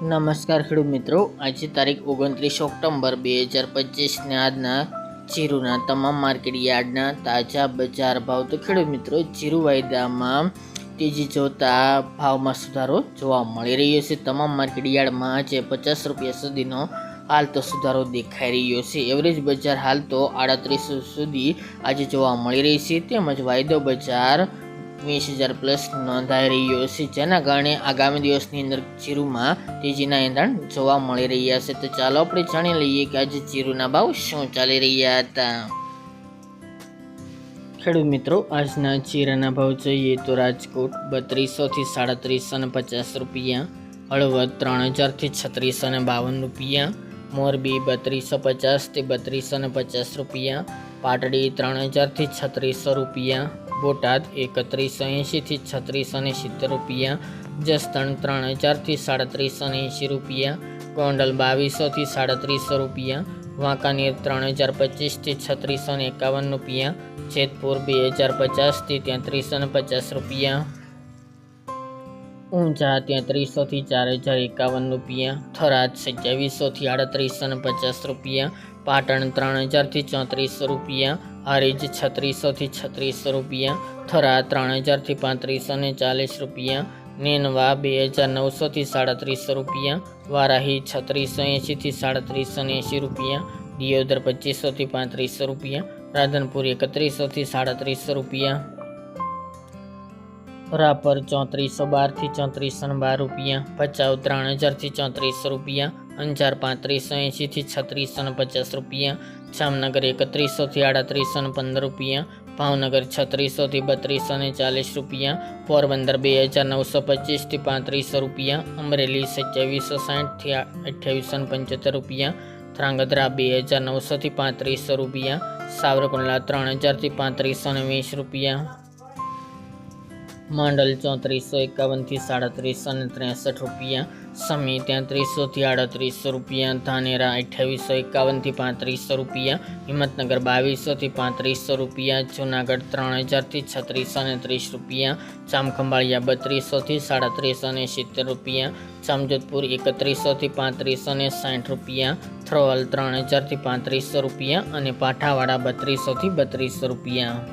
નમસ્કાર ખેડૂત મિત્રો, આજે તારીખ 29 ઓક્ટોબર 2025 આજના જીરુના તમામ માર્કેટ યાર્ડના તાજા બજાર ભાવ. તો ખેડૂત મિત્રો, જીરુ વાયદામાં તેજી જોતા ભાવમાં સુધારો જોવા મળી રહ્યો છે. તમામ માર્કેટ યાર્ડમાં આજે 50 રૂપિયા સુધીનો હાલ તો સુધારો દેખાઈ રહ્યો છે. એવરેજ બજાર હાલ તો 38 સુધી આજે જોવા મળી રહી છે. તેમજ વાયદો બજાર 20,000 પ્લસ નોંધાઈ રહ્યો છે, જેના કારણે આગામી દિવસની અંદર જીરુમાં તેજીના એંધાણ જોવા મળી રહ્યા છે. તો ચાલો આપણે જાણી લઈએ કે આજે જીરુના ભાવ શું ચાલી રહ્યા હતા. ખેડૂત મિત્રો, આજના જીરાના ભાવ જોઈએ તો રાજકોટ 3200 થી 3750 રૂપિયા, હળવદ 3000 થી 3652 રૂપિયા, મોરબી 3250 થી 3250 રૂપિયા, પાટડી 3000 થી 3600 રૂપિયા, બોટાદ 3180 થી 3670 રૂપિયા, જસદણ 3000 થી 3780 રૂપિયા, ગોંડલ 2200 થી 3700 રૂપિયા, વાંકાનેર 3025 થી 3651 રૂપિયા, જેતપુર 2050 થી 3350 રૂપિયા, ઊંઝા 3300 થી 4051 રૂપિયા, થરાદ 2700 થી 3850 રૂપિયા, પાટણ 3000 થી 3400 રૂપિયા, હારીજ 3600 થી 3600 રૂપિયા, થરા 3000 થી 3540 રૂપિયા, નેનવા 2900 થી 3700 રૂપિયા, વારાહી 3680 થી 3780 રૂપિયા, દિયોદર 2500 થી 3500 રૂપિયા, રાધનપુર 3100 થી 3700 રૂપિયા, રાપર 3412 થી 3412 રૂપિયા, ભચાઉ 3000 થી 3400 રૂપિયા, અંજાર 3580 થી 3650 રૂપિયા, જામનગર 3100 થી 3815 રૂપિયા, ભાવનગર 3600 થી 3240 રૂપિયા, પોરબંદર 2925 થી 3500 રૂપિયા, અમરેલી 2760 થી 2875 રૂપિયા, ધ્રાંગધ્રા 2900 થી 3500 રૂપિયા, સાવરકુંડલા 3000 થી 3520 રૂપિયા, માંડલ 3451 થી 3763 રૂપિયા, સમી 3300 થી 3800 રૂપિયા, ધાનેરા 2851 થી 3500 રૂપિયા, હિંમતનગર 2200 થી 3500 રૂપિયા, જૂનાગઢ 3000 થી 3630 રૂપિયા, જામખંભાળિયા 3200 થી 3770 રૂપિયા, જામજોધપુર 3100 થી 3560 રૂપિયા, થ્રોલ 3000 થી 3500 રૂપિયા અને પાઠાવાડા 3200 થી 3200 રૂપિયા.